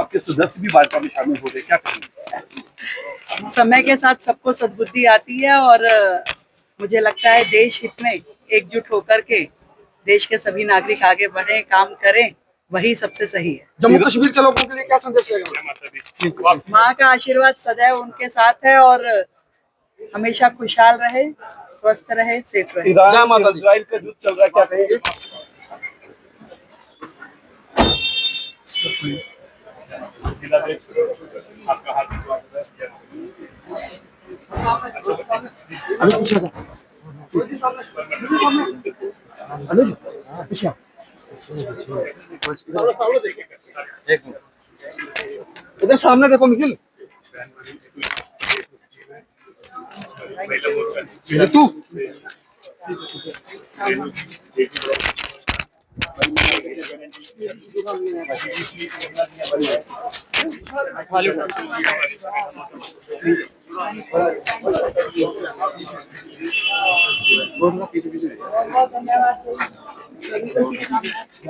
आपके सदस्य भी भाजपा में शामिल हो रहे, क्या कहेंगे? समय के साथ सबको सद्बुद्धि आती है और मुझे लगता है देश हित में एकजुट होकर के देश के सभी नागरिक आगे बढ़े, काम करें, वही सबसे सही है। जम्मू कश्मीर के लोगों के लिए क्या संदेश रहेगा? माँ का आशीर्वाद सदैव उनके साथ है और हमेशा खुशहाल रहे, स्वस्थ रहे, सेफ रहे। इजराइल का युद्ध चल रहा है, क्या कहेंगे? इधर सामने देखो निखिल, तू बहुत धन्यवाद।